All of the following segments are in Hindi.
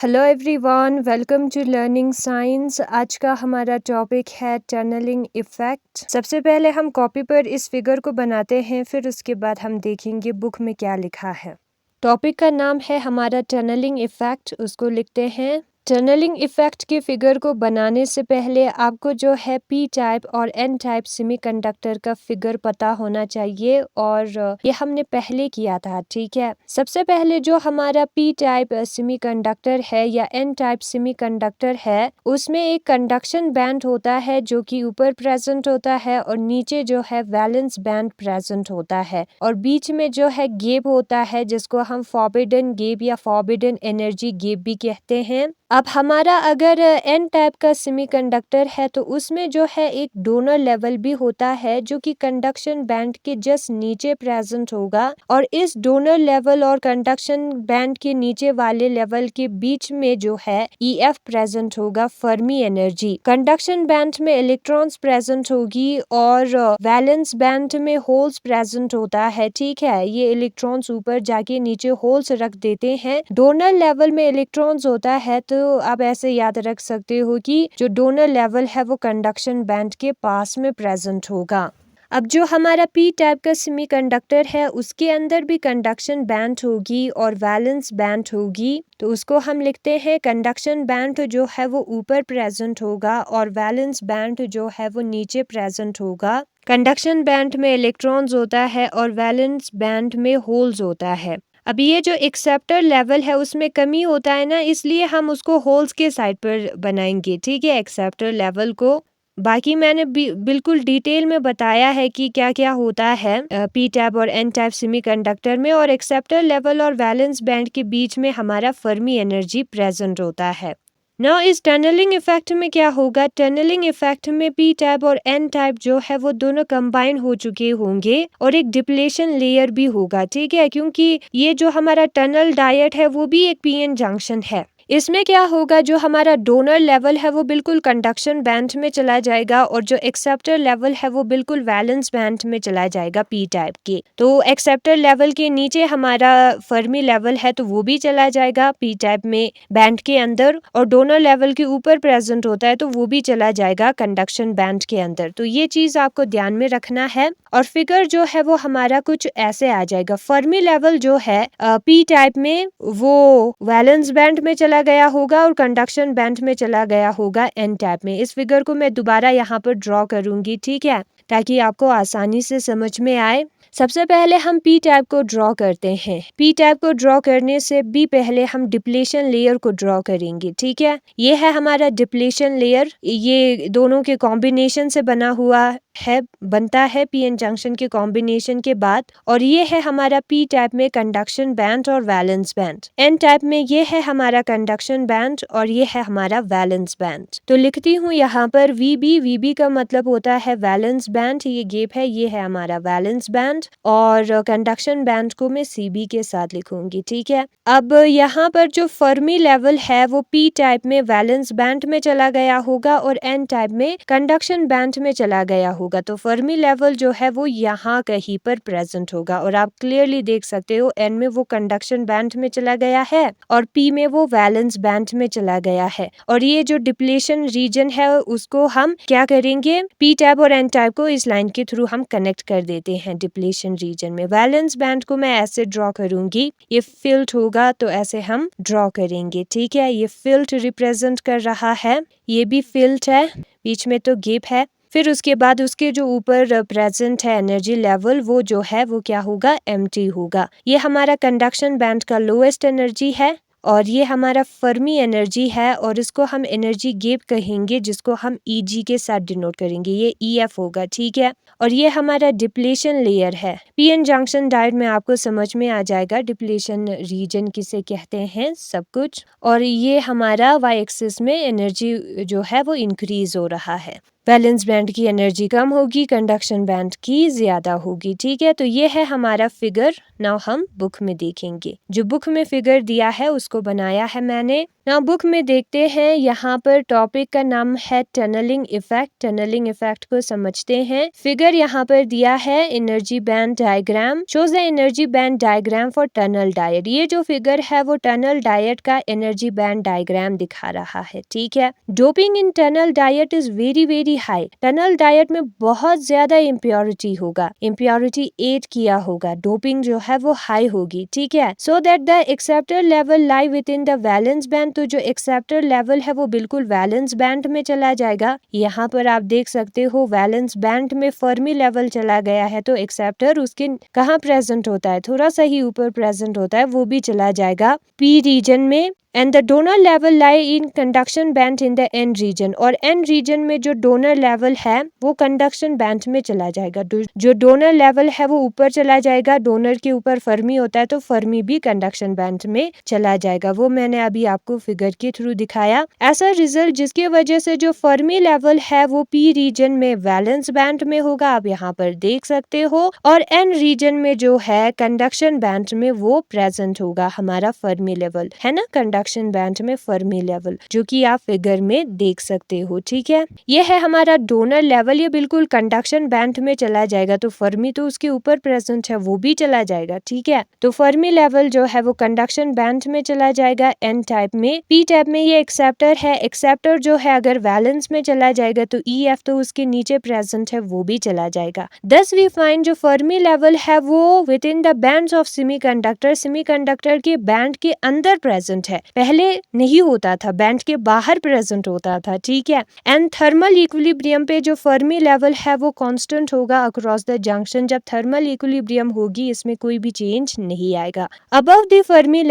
Hello everyone, welcome to learning science. आज का हमारा टॉपिक है टनलिंग इफ़ेक्ट। सबसे पहले हम कॉपी पर इस फिगर को बनाते हैं, फिर उसके बाद हम देखेंगे बुक में क्या लिखा है। टॉपिक का नाम है हमारा टनलिंग इफ़ेक्ट। उसको लिखते हैं। टनलिंग इफ़ेक्ट के फिगर को बनाने से पहले आपको जो है पी टाइप और एन टाइप सेमीकंडक्टर का फिगर पता होना चाहिए, और ये हमने पहले किया था, ठीक है। सबसे पहले जो हमारा पी टाइप सेमीकंडक्टर है या एन टाइप सेमीकंडक्टर है, उसमें एक कंडक्शन बैंड होता है जो कि ऊपर प्रेजेंट होता है, और नीचे जो है वैलेंस बैंड प्रेजेंट होता है, और बीच में जो है गैप होता है जिसको हम फॉरबिडन गैप या फॉरबिडन एनर्जी गैप भी कहते हैं। अब हमारा अगर एन टाइप का सेमीकंडक्टर है तो उसमें जो है एक डोनर लेवल भी होता है जो कि कंडक्शन बैंड के जस्ट नीचे प्रेजेंट होगा, और इस डोनर लेवल और कंडक्शन बैंड के नीचे वाले लेवल के बीच में जो है ईएफ प्रेजेंट होगा, फर्मी एनर्जी। कंडक्शन बैंड में इलेक्ट्रॉन्स प्रेजेंट होगी और वैलेंस बैंड में होल्स प्रेजेंट होता है, ठीक है। ये इलेक्ट्रॉन्स ऊपर जाके नीचे होल्स रख देते हैं। डोनर लेवल में इलेक्ट्रॉन्स होता है, तो आप ऐसे याद रख सकते हो कि जो डोनर लेवल है वो कंडक्शन बैंड के पास में प्रेजेंट होगा। अब जो हमारा पी टाइप का सेमीकंडक्टर है उसके अंदर भी कंडक्शन बैंड होगी और वैलेंस बैंड होगी, तो उसको हम लिखते हैं कंडक्शन बैंड जो है वो ऊपर प्रेजेंट होगा और वैलेंस बैंड जो है वो नीचे प्रेजेंट होगा। कंडक्शन बैंड में इलेक्ट्रॉन्स होता है और वैलेंस बैंड में होल्स होता है। अब ये जो एक्सेप्टर लेवल है उसमें कमी होता है ना, इसलिए हम उसको होल्स के साइड पर बनाएंगे, ठीक है, एक्सेप्टर लेवल को। बाकी मैंने बिल्कुल डिटेल में बताया है कि क्या क्या होता है पी टाइप और एन टाइप सेमीकंडक्टर में, और एक्सेप्टर लेवल और वैलेंस बैंड के बीच में हमारा फर्मी एनर्जी प्रेजेंट होता है। ना इस टनलिंग इफेक्ट में क्या होगा, टनलिंग इफेक्ट में पी टाइप और एन टाइप जो है वो दोनों कंबाइन हो चुके होंगे और एक डिप्लेशन लेयर भी होगा, ठीक है, क्योंकि ये जो हमारा टनल डायट है वो भी एक पीएन जंक्शन है। इसमें क्या होगा, जो हमारा डोनर लेवल है वो बिल्कुल कंडक्शन बैंड में चला जाएगा और जो एक्सेप्टर लेवल है वो बिल्कुल वैलेंस बैंड में चला जाएगा पी टाइप के। तो एक्सेप्टर लेवल के नीचे हमारा फर्मी लेवल है तो वो भी चला जाएगा पी टाइप में बैंड के अंदर, और डोनर लेवल के ऊपर प्रेजेंट होता है तो वो भी चला जाएगा कंडक्शन बैंड के अंदर। तो ये चीज आपको ध्यान में रखना है, और फिगर जो है वो हमारा कुछ ऐसे आ जाएगा। फर्मी लेवल जो है पी टाइप में वो वैलेंस बैंड में चला गया होगा और कंडक्शन बैंड में चला गया होगा एन टाइप में। इस फिगर को मैं दोबारा यहाँ पर ड्रॉ करूंगी, ठीक है, ताकि आपको आसानी से समझ में आए। सबसे पहले हम पी टाइप को ड्रॉ करते हैं। पी टाइप को ड्रॉ करने से भी पहले हम डिप्लेशन लेयर को ड्रॉ करेंगे, ठीक है। ये है हमारा डिप्लेशन लेयर, ये दोनों के कॉम्बिनेशन से बना हुआ है, बनता है पीएन जंक्शन के कॉम्बिनेशन के बाद। और ये है हमारा पी टाइप में कंडक्शन बैंड और वैलेंस बैंड। एन टाइप में ये है हमारा कंडक्शन बैंड और ये है हमारा वैलेंस बैंड। तो लिखती हूँ यहाँ पर वीबी। वीबी का मतलब होता है वैलेंस बैंड, ये गैप है, ये है हमारा वैलेंस बैंड, और कंडक्शन बैंड को मैं सीबी के साथ लिखूंगी, ठीक है। अब यहाँ पर जो फर्मी लेवल है वो पी टाइप में वैलेंस बैंड में चला गया होगा और एन टाइप में कंडक्शन बैंड में चला गया होगा। तो फर्मी लेवल जो है वो यहाँ कहीं पर प्रेजेंट होगा, और आप क्लियरली देख सकते हो एन में वो कंडक्शन बैंड में चला गया है और पी में वो वैलेंस बैंड में चला गया है। और ये जो डिप्लेशन रीजन है उसको हम क्या करेंगे, पी टाइप और एन टाइप को इस लाइन के थ्रू हम कनेक्ट कर देते हैं डिप्लेशन रीजन में। वैलेंस बैंड को मैं ऐसे ड्रॉ करूंगी, ये फिल्ट होगा तो ऐसे हम ड्रॉ करेंगे, ठीक है। ये फिल्ट रिप्रेजेंट कर रहा है, ये भी फिल्ट है, बीच में तो गैप है। फिर उसके बाद उसके जो ऊपर प्रेजेंट है एनर्जी लेवल वो जो है वो क्या होगा, एम्प्टी होगा। ये हमारा कंडक्शन बैंड का लोएस्ट एनर्जी है और ये हमारा फर्मी एनर्जी है, और इसको हम एनर्जी गैप कहेंगे जिसको हम ईजी के साथ डिनोट करेंगे, ये ईएफ होगा, ठीक है। और ये हमारा डिप्लेशन लेयर है। पीएन जंक्शन डायोड में आपको समझ में आ जाएगा डिप्लेशन रीजन किसे कहते हैं सब कुछ। और ये हमारा वाई एक्सिस में एनर्जी जो है वो इंक्रीज हो रहा है। वैलेंस बैंड की एनर्जी कम होगी, कंडक्शन बैंड की ज्यादा होगी। ठीक है, तो ये है हमारा फिगर। नाउ हम बुक में देखेंगे, जो बुक में फिगर दिया है उसको बनाया है मैंने। नाउ बुक में देखते हैं, यहाँ पर टॉपिक का नाम है टनलिंग इफेक्ट। टनलिंग इफेक्ट को समझते हैं। फिगर यहाँ पर दिया है, energy band diagram shows the energy band diagram for tunnel diet. ये जो फिगर है वो टनल डायट का एनर्जी बैंड डायग्राम दिखा रहा है। ठीक है, doping in tunnel diet is very very high. Tunnel diet में बहुत ज्यादा इम्प्योरिटी होगा, इम्प्योरिटी 8 किया होगा, डोपिंग जो है वो हाई होगी। ठीक है, so that the acceptor level lie with in the valence band. तो जो एक्सेप्टर लेवल है वो बिल्कुल वैलेंस बैंड में चला जाएगा। यहाँ पर आप देख सकते हो वैलेंस बैंड में फर्मी लेवल चला गया है, तो एक्सेप्टर उसके कहाँ प्रेजेंट होता है, थोड़ा सा ही ऊपर प्रेजेंट होता है, वो भी चला जाएगा पी रीजन में। And the donor level lie in conduction band in the N region. और एन रीजन में जो डोनर लेवल है वो कंडक्शन बैंड में चला जाएगा। जो डोनर लेवल है वो ऊपर चला जाएगा, डोनर के ऊपर फर्मी होता है तो फर्मी भी कंडक्शन बैंड में चला जाएगा। वो मैंने अभी आपको फिगर के थ्रू दिखाया। ऐसा रिजल्ट जिसकी वजह से जो फर्मी लेवल है वो पी रीजन में वैलेंस बैंड में होगा, आप यहाँ पर देख सकते हो। और एन रीजन में जो है कंडक्शन बैंड में वो प्रेजेंट होगा हमारा फर्मी लेवल, है ना, कंडक्शन बैंड में फर्मी लेवल, जो कि आप फिगर में देख सकते हो। ठीक है, ये है हमारा डोनर लेवल, ये बिल्कुल कंडक्शन बैंड में चला जाएगा, तो फर्मी तो उसके ऊपर प्रेजेंट है वो भी चला जाएगा। ठीक है, तो फर्मी लेवल जो है वो कंडक्शन बैंड में चला जाएगा एन टाइप में। पी टाइप में ये एक्सेप्टर है, एक्सेप्टर जो है अगर वैलेंस में चला जाएगा तो ई एफ तो उसके नीचे प्रेजेंट है वो भी चला जाएगा। दस वी फाइंड जो फर्मी लेवल है वो with in the bands of semiconductor, semiconductor के बैंड के अंदर प्रेजेंट है, पहले नहीं होता था, बैंड के बाहर प्रेजेंट होता था। ठीक है, एंड थर्मल इक्विलिब्रियम पे जो फर्मी लेवल है वो कांस्टेंट होगा अक्रॉस द जंक्शन। जब थर्मल इक्विलिब्रियम होगी इसमें कोई भी चेंज नहीं आएगा। अबव द फर्मी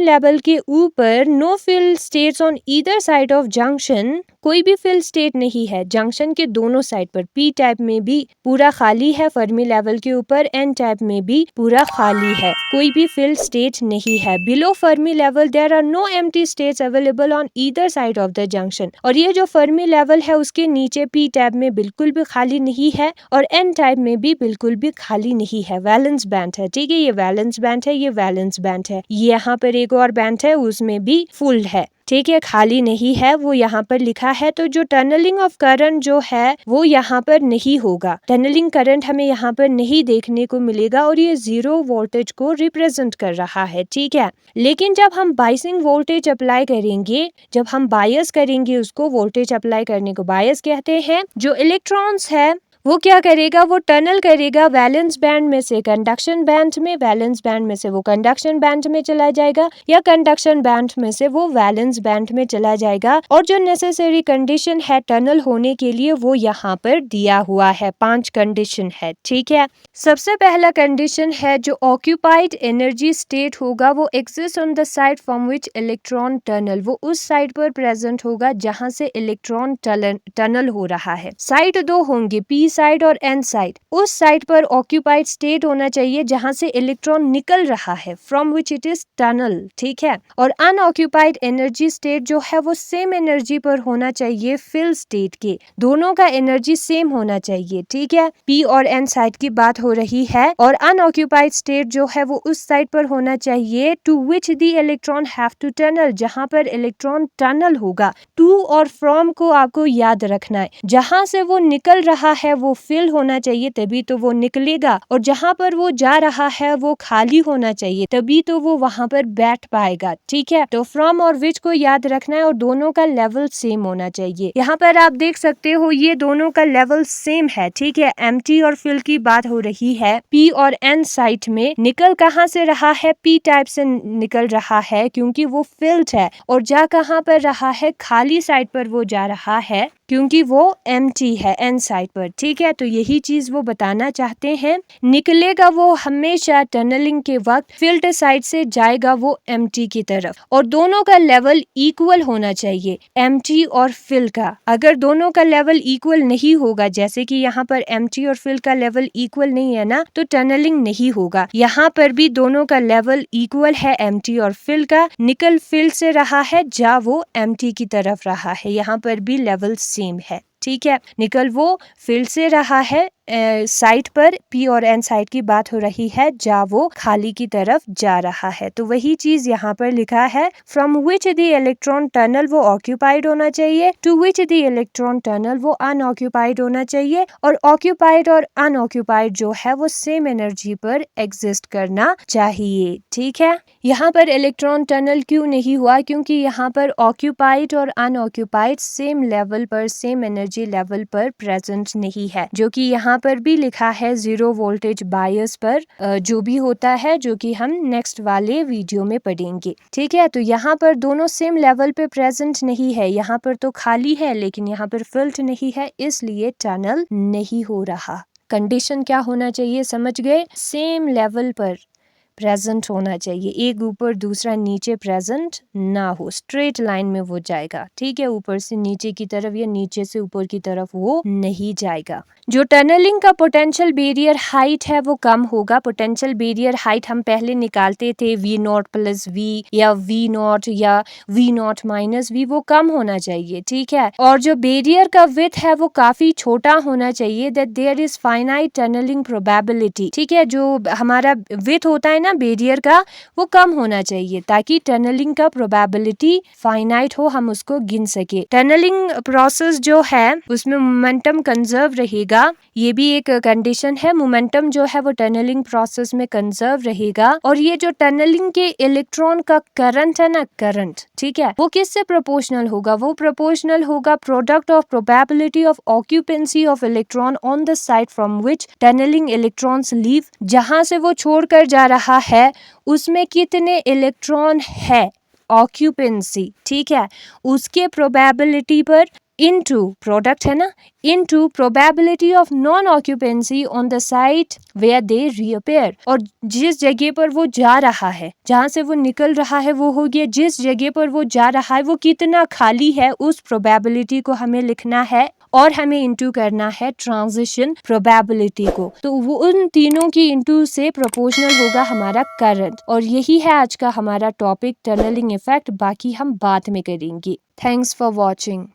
लेवल के ऊपर no fill states on either side of junction, कोई भी फिल स्टेट नहीं है जंक्शन के दोनों साइड पर। पी टाइप में भी पूरा खाली है फर्मी लेवल के ऊपर, एन टाइप में भी पूरा खाली है, कोई भी फिल स्टेट नहीं है। Below Fermi level there are no empty states available on either side of the junction. और ये जो फर्मी लेवल है उसके नीचे पी टाइप में बिल्कुल भी खाली नहीं है और एन टाइप में भी बिल्कुल भी खाली नहीं है, वैलेंस बैंड है। ठीक है, ये वैलेंस बैंड है, ये वैलेंस बैंड है। यहाँ पर एक और बैंड है उसमें भी फुल है। ठीक है, खाली नहीं है, वो यहाँ पर लिखा है। तो जो टनलिंग ऑफ करंट जो है वो यहाँ पर नहीं होगा, टनलिंग करंट हमें यहाँ पर नहीं देखने को मिलेगा और ये 0 वोल्टेज को रिप्रेजेंट कर रहा है। ठीक है, लेकिन जब हम बाइसिंग वोल्टेज अप्लाई करेंगे, जब हम बायस करेंगे उसको, वोल्टेज अप्लाई करने को बायस कहते हैं, जो इलेक्ट्रॉन्स है वो क्या करेगा, वो टनल करेगा वैलेंस बैंड में से कंडक्शन बैंड में, वैलेंस बैंड में से वो कंडक्शन बैंड में चला जाएगा या कंडक्शन बैंड में से वो वैलेंस बैंड में चला जाएगा। और जो नेसेसरी कंडीशन है टनल होने के लिए वो यहाँ पर दिया हुआ है, 5 कंडीशन है। ठीक है, सबसे पहला कंडीशन है जो ऑक्यूपाइड एनर्जी स्टेट होगा वो exist on the side from which electron tunnel, वो उस साइड पर प्रेजेंट होगा जहां से इलेक्ट्रॉन टनल हो रहा है। साइड 2 होंगे, पी साइड और एन साइड। उस साइड पर ऑक्यूपाइड स्टेट होना चाहिए जहां से इलेक्ट्रॉन निकल रहा है, from which it is tunnel. ठीक है, और अनऑक्यूपाइड एनर्जी स्टेट जो है वो सेम एनर्जी पर होना चाहिए फिल स्टेट के, दोनों का एनर्जी सेम होना चाहिए। ठीक है, पी और एन साइड की बात हो रही है। और अनऑक्यूपाइड स्टेट जो है वो उस साइड पर होना चाहिए to which the electron have to tunnel, जहां पर इलेक्ट्रॉन टनल होगा। टू और फ्रॉम को आपको याद रखना है, जहां से वो निकल रहा है वो फिल होना चाहिए तभी तो वो निकलेगा, और जहां पर वो जा रहा है वो खाली होना चाहिए तभी तो वो वहां पर बैठ पाएगा। ठीक है, तो फ्रॉम और विच को याद रखना है और दोनों का लेवल सेम होना चाहिए। यहाँ पर आप देख सकते हो ये दोनों का लेवल सेम है। ठीक है, एम्प्टी और फिल की बात हो रही है। पी और एन साइड में निकल कहाँ से रहा है, पी टाइप से निकल रहा है क्योंकि वो फिल्ड है, और जा कहाँ पर रहा है, खाली साइड पर वो जा रहा है क्योंकि वो एम्प्टी है एन साइड पर। ठीक है, तो यही चीज वो बताना चाहते हैं, निकलेगा वो हमेशा टनलिंग के वक्त फिल्ड साइड से जाएगा वो एम्प्टी की तरफ, और दोनों का लेवल इक्वल होना चाहिए, एम्प्टी और फिल का। अगर दोनों का लेवल इक्वल नहीं होगा, जैसे कि यहाँ पर एम्प्टी और फिल का लेवल इक्वल नहीं है ना, तो टनलिंग नहीं होगा। यहाँ पर भी दोनों का लेवल इक्वल है एम्प्टी और फिल का, निकल फिल से रहा है, जा वो एम्प्टी की तरफ रहा है, यहाँ पर भी लेवल सेम है। ठीक है, निकल वो फिल से रहा है साइड पर, पी और एन साइड की बात हो रही है, जा वो खाली की तरफ जा रहा है। तो वही चीज यहाँ पर लिखा है, from which the electron tunnel वो ऑक्यूपाइड होना चाहिए, to which the electron tunnel वो अनऑक्यूपाइड होना चाहिए, और ऑक्यूपाइड और अनऑक्यूपाइड जो है वो सेम एनर्जी पर एग्जिस्ट करना चाहिए। ठीक है, यहाँ पर इलेक्ट्रॉन टनल क्यों नहीं हुआ, क्योंकि यहाँ पर ऑक्यूपाइड और अनऑक्यूपाइड सेम लेवल पर, सेम एनर्जी लेवल पर प्रेजेंट नहीं है, जो कि यहाँ पर भी लिखा है जीरो वोल्टेज बायस पर, जो भी होता है, जो कि हम नेक्स्ट वाले वीडियो में पढ़ेंगे। ठीक है, तो यहाँ पर दोनों सेम लेवल पे प्रेजेंट नहीं है, यहाँ पर तो खाली है लेकिन यहाँ पर फिल्ड नहीं है, इसलिए टनल नहीं हो रहा। कंडीशन क्या होना चाहिए, समझ गए, सेम लेवल पर प्रेजेंट होना चाहिए, एक ऊपर दूसरा नीचे प्रेजेंट ना हो, स्ट्रेट लाइन में वो जाएगा। ठीक है, ऊपर से नीचे की तरफ या नीचे से ऊपर की तरफ वो नहीं जाएगा। जो टनलिंग का पोटेंशियल बैरियर हाइट है वो कम होगा। पोटेंशियल बैरियर हाइट हम पहले निकालते थे V0 प्लस V या V0 या V0 माइनस V, वो कम होना चाहिए। ठीक है, और जो बैरियर का विड्थ है वो काफी छोटा होना चाहिए, that there is finite tunnelling probability. ठीक है, जो हमारा विड्थ होता है ना बैरियर का, वो कम होना चाहिए ताकि टनलिंग का प्रोबेबिलिटी फाइनाइट हो, हम उसको गिन सके। टनलिंग प्रोसेस जो है उसमें मोमेंटम कंजर्व रहेगा, ये भी एक कंडीशन है, मोमेंटम जो है वो टनलिंग प्रोसेस में कंजर्व रहेगा। और ये जो टनलिंग के इलेक्ट्रॉन का करंट है ना, करंट, ठीक है, वो किससे प्रोपोर्शनल होगा, वो प्रोपोर्शनल होगा product of probability of occupancy of electron on the side from which tunnelling electrons leave. जहां से वो छोड़कर जा रहा है उसमें कितने इलेक्ट्रॉन है, ऑक्यूपेंसी, ठीक है, उसके प्रोबेबिलिटी पर इनटू प्रोडक्ट है ना, into probability of non occupancy on the site where they reappear. और जिस जगह पर वो जा रहा है, जहां से वो निकल रहा है, वो हो गया जिस जगह पर वो जा रहा है वो कितना खाली है, उस प्रोबेबिलिटी को हमें लिखना है और हमें इंटू करना है ट्रांजिशन प्रोबेबिलिटी को। तो वो उन तीनों की इंटू से प्रोपोर्शनल होगा हमारा करंट। और यही है आज का हमारा टॉपिक, टनलिंग इफेक्ट। बाकी हम बाद में करेंगे। Thanks for watching.